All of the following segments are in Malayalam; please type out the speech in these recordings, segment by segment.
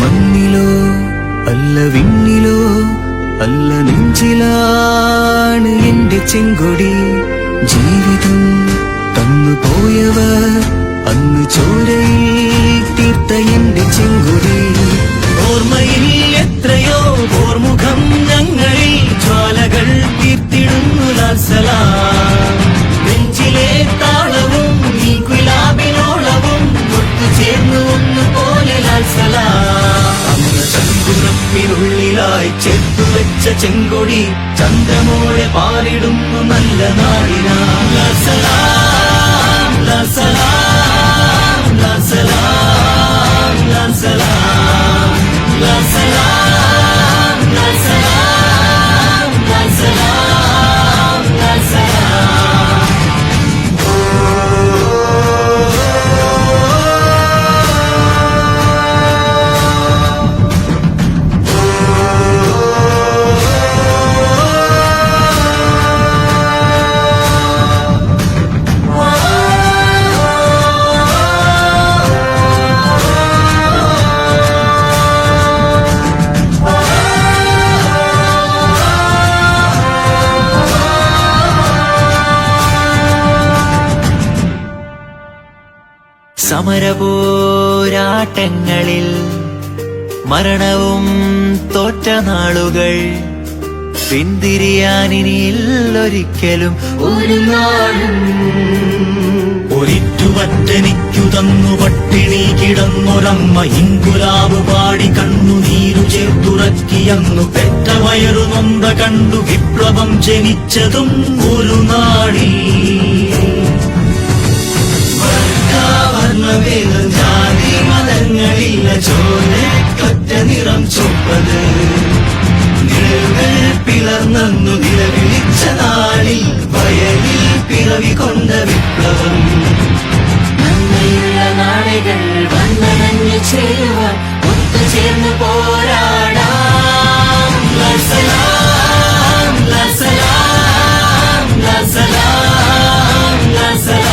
മണ്ണിലോ അല്ല വിണ്ണിലോ അല്ല നെഞ്ചിലാണ് എന്റെ ചെങ്കൊടി. ജീവിതം തന്നു പോയവർ അന്ന് ചോരയിൽ തീർത്ത എന്റെ ചെങ്കൊടി. ഓർമ്മയിൽ എത്രയോ ഓർമുഖം ഞങ്ങളിൽ ജ്വാലകൾ തീർത്തിടുന്നു ലാൽസലാം. നെഞ്ചിലെ താളവും ഈ ഗുലാബിനോളവും ഒത്തുചേർന്നു ഒന്നുപോലെ ലാൽസലാം. അന്ന് ചങ്കുറപ്പിനുള്ളിലായി ചേർത്തുവെച്ച ചെങ്കൊടി ചന്ദ്രമോടെ പാറിടുന്നു നല്ല നാടിനാ. ലാൽസലാം ലാൽസലാം ലാൽസലാം ലാൽസലാം ലാൽസലാം ലാൽസലാം ലാൽസലാം ലാൽസലാം. സമരപോരാട്ടങ്ങളിൽ മരണവും തോറ്റ നാളുകൾ പിന്തിരിയാനിനിയില്ലൊരിക്കലും ഒരു നാളും. ഒരിറ്റുവറ്റനിക്കു തന്നു പട്ടിണി കിടന്നൊരമ്മ ഇൻകുലാബ് പാടി കണ്ണുനീരു ചേർത്തുറക്കിയന്നു പെറ്റ വയറു നൊന്ത കണ്ടു വിപ്ലവം ജനിച്ചതും ഒരു നാടിൽ. ജാതി മതങ്ങളില്ല ചോരക്കൊറ്റ നിറം ചൊപ്പത്. നിഴലുകൾ പിളർന്നു നിലവിളിച്ച നാളിൽ വയലിൽ പിറവി കൊണ്ട വിപ്ലവം. നന്മയുള്ള നാളുകൾ വന്നണഞ്ഞു ചേരുവാൻ ഒത്തുചേർന്ന് പോരാടാം. ലാൽസലാം ലാൽസലാം ലാൽസലാം ലാൽസലാം.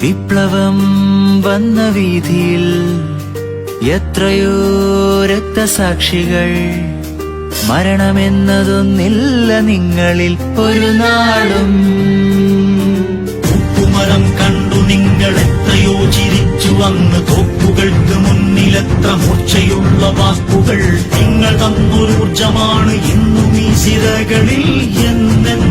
വിപ്ലവം വന്ന വീതിയിൽ എത്രയോ രക്തസാക്ഷികൾ. മരണമെന്നതൊന്നില്ല നിങ്ങളിൽ ഒരു നാളും. ഉപ്പുമരം കണ്ടു നിങ്ങൾ എത്രയോ ചിരിച്ചു അന്ന്. തോക്കുകൾക്ക് മുന്നിലെത്ര മൂർച്ചയുള്ള വാക്കുകൾ. നിങ്ങൾ തന്നൊരൂർജമാണ് ഇന്നും ഈ സിരകളിൽ എന്നെന്നും.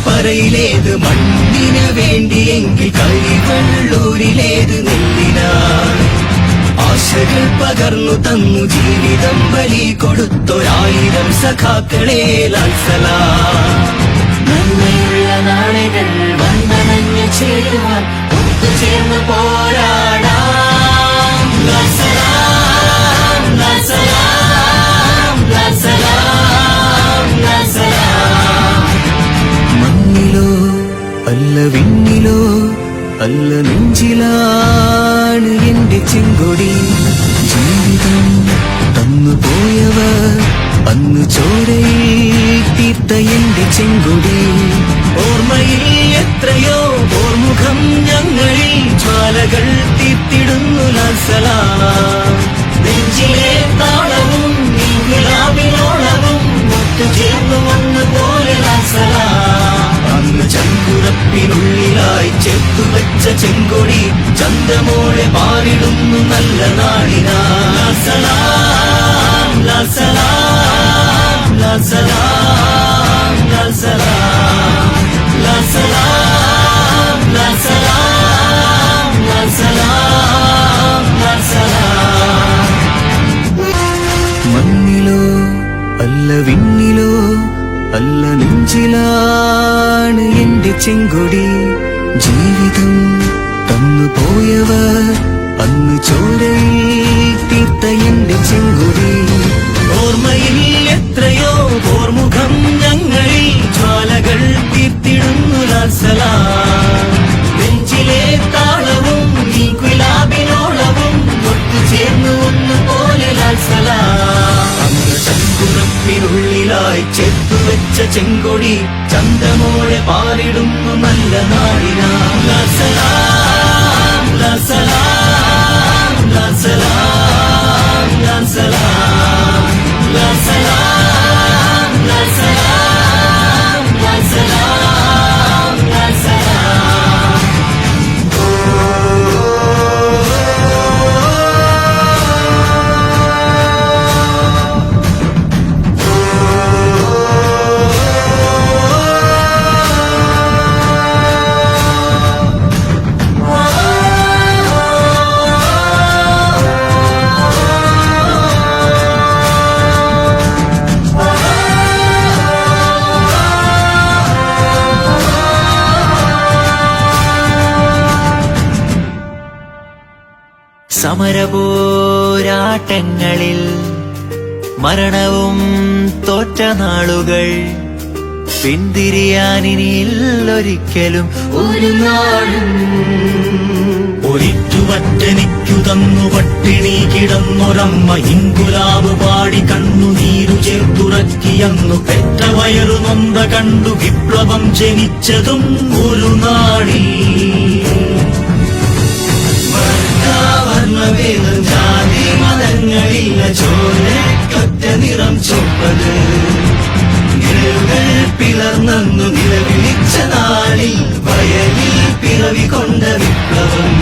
പറയിലേത് മണ്ണിന് വേണ്ടിയെങ്കിൽ കരിവള്ളൂരിലേത് നെല്ലിനായി. ആശകൾ പകർന്നു തന്നു ജീവിതം ബലി കൊടുത്തൊരായിരം സഖാക്കളെ ലാൽസലാം. നന്മയുള്ള നാളുകൾ വന്നണഞ്ഞു ചേരുവാൻ ഒത്തുചേർന്ന് പോരാടാം. ലാൽസലാം ലാൽസലാം ലാൽസലാം ലാൽസലാം. മണ്ണിലോ അല്ല വിണ്ണിലോ അല്ല നെഞ്ചിലാണ് എന്റെ ചെങ്കൊടി. ജീവിതം തന്നു പോയവർ അന്ന് ചോരയിൽ തീർത്ത എന്റെ ചെങ്കൊടി. ഓർമ്മയിൽ എത്രയോ ഓർമുഖം ഞങ്ങളിൽ ജ്വാലകൾ തീർത്തിടുന്നു ലാൽസലാം. നെഞ്ചിലെ താളവും ഈ ഗുലാബിനോളവും ഒത്തുചേർന്നു ഒന്നുപോലെ ലാൽസലാം. അന്ന് ചങ്കുറപ്പിനുള്ളിലായി ചേർത്തുവെച്ച ചെങ്കൊടി ചന്ദ്രമോടെ പാറിടുന്നു നല്ല നാടിനാ. ലാൽസലാം ലാൽസലാം ലാൽസലാം ലാൽസലാം ലാൽസലാം ലാൽസലാം ലാൽസലാം ലാൽസലാം. മണ്ണിലോ അല്ല വിണ്ണിലോ അല്ല നെഞ്ചിലാണ് എന്റെ ചെങ്കൊടി. ജീവിതം തന്നു പോയവർ അന്ന് ചോരയിൽ തീർത്ത എന്റെ ചെങ്കൊടി. ഓർമ്മയിൽ എത്രയോ ഓർമുഖം ഞങ്ങളിൽ ജ്വാലകൾ തീർത്തി ലാൽസലാം. നെഞ്ചിലെ താളവും ഈ ഗുലാബിനോളവും ഒത്തുചേർന്ന് ഒന്നുപോലെ ലാൽസലാം. ചങ്കുറപ്പിനുള്ളിലായി ചേർത്തുവെച്ച ചെങ്കൊടി ചന്തമോടെ പാറിടുന്നു നല്ല നാടിനാ. ലാൽസലാം ലാൽസലാം ലാൽസലാം ലാൽസലാം ലാൽസലാം ലാൽസലാം ലാൽസലാം ലാൽസലാം. സമരപോരാട്ടങ്ങളിൽ മരണവും തോറ്റ നാളുകൾ പിന്തിരിയാനിനിയില്ലൊരിക്കലും ഒരു നാളും. ഒരിറ്റുവറ്റനിക്കു തന്നു പട്ടിണി കിടന്നൊരമ്മ ഇൻകുലാബ് പാടി കണ്ണുനീരു ചേർത്തുറക്കിയന്നു പെറ്റ വയറു നൊന്ത കണ്ടു വിപ്ലവം ജനിച്ചതും ഒരു നാളിൽ. വർണ്ണവേദം ജാതി മതങ്ങളില്ല ചോരക്കൊറ്റ നിറം ചൊപ്പത്. നിഴലുകൾ പിളർന്നു നിലവിളിച്ച നാളിൽ വയലിൽ പിറവി കൊണ്ട വിപ്ലവം.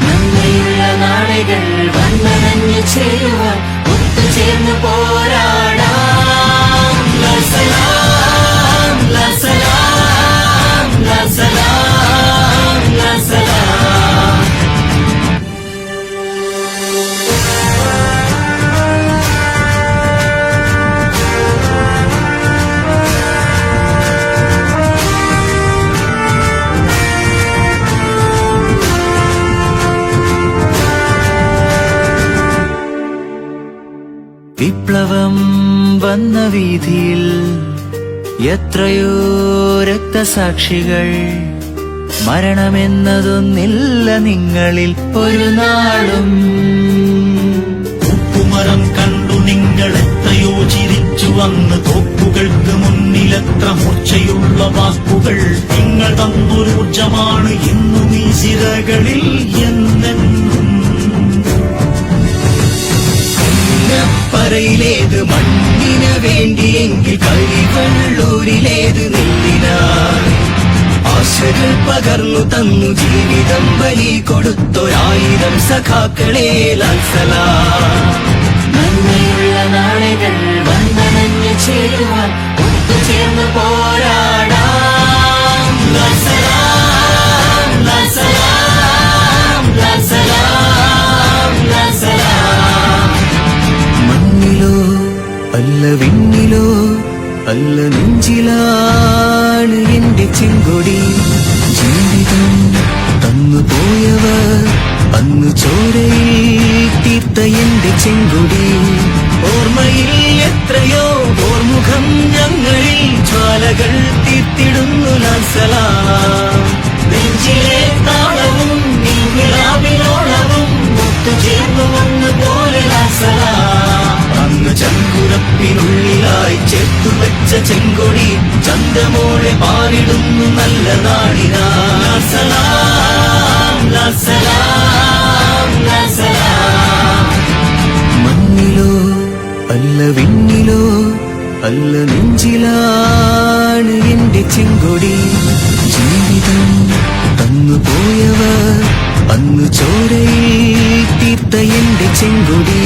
നന്മയുള്ള നാളുകൾ വന്നണഞ്ഞു ചേരുവാൻ ഒത്തുചേർന്ന് പോരാടാം. ലാൽസലാം ലാൽസലാം ലാൽസലാം ലാൽസലാം. വിപ്ലവം വന്ന വീതിയിൽ എത്രയോ രക്തസാക്ഷികൾ. മരണമെന്നതൊന്നില്ല നിങ്ങളിൽ ഒരു നാളും. ഉപ്പുമരം കണ്ടു നിങ്ങളെത്രയോ ചിരിച്ചു വന്ന് തോക്കുകൾക്ക് മുന്നിലെത്ര മൂർച്ചയുള്ള വാക്കുകൾ. നിങ്ങൾ തന്നൊരൂർജമാണ് ഇന്നും ഈ സിരകളിൽ എന്നെന്നും. പറയിലേത് മണ്ണിന് വേണ്ടിയെങ്കിൽ കരിവള്ളൂരിലേത് നെല്ലിനായി. ആശകൾ പകർന്നു തന്നു ജീവിതം ബലി കൊടുത്തൊരായിരം സഖാക്കളെ ലാൽസലാം. നന്മയുള്ള നാളുകൾ വന്നണഞ്ഞു ചേരുവാൻ ഒത്തുചേർന്ന് പോരാടാം. ലാൽസലാം ലാൽസലാം ലാൽസലാം ലാൽസലാം. മണ്ണിലോ അല്ല വിണ്ണിലോ അല്ല നെഞ്ചിലാണ് എന്റെ ചെങ്കൊടി. ജീവിതം തന്നു പോയവർ അന്ന് ചോരയിൽ തീർത്ത എന്റെ ചെങ്കൊടി. ഓർമ്മയിൽ എത്രയോ ഓർമുഖം ഞങ്ങളിൽ ജ്വാലകൾ തീർത്തിടുന്നു ലാൽസലാം. നെഞ്ചിലെ താളവും നിങ്ങളാവിനോളവും ഒത്തുചേർന്നു ഒന്നുപോലെ ലാൽസലാം. അന്ന് ചങ്കുറപ്പിനുള്ളിലായി ചേർത്തുവെച്ച ചെങ്കൊടി ചന്തമോടെ പാറിടുന്നു നല്ല നാടിനാ. ലാൽസലാം ലാൽസലാം ലാൽസലാം. മണ്ണിലോ അല്ല വിണ്ണിലോ അല്ല നെഞ്ചിലാണ് എന്റെ ചെങ്കൊടി. ജീവിതം തന്നു പോയവർ അന്ന് ചോരയിൽ തീർത്ത എന്റെ ചെങ്കൊടി.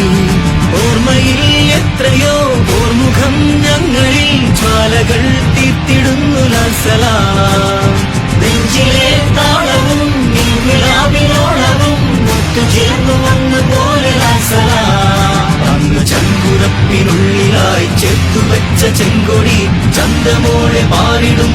ഓർമ്മയിൽ എത്രയോ ഓർമുഖം ഞങ്ങളിൽ ജ്വാലകൾ തീർത്തിടുന്നു ലാൽസലാം. നെഞ്ചിലെ താളവും നിങ്ങളാവിനോളവും ഒത്തുചേർന്നു ഒന്നുപോലെ ലാൽസലാം. അന്ന് ചങ്കുറപ്പിനുള്ളിലായി ചേർത്തുവെച്ച ചെങ്കൊടി ചന്തമോടെ പാറിടും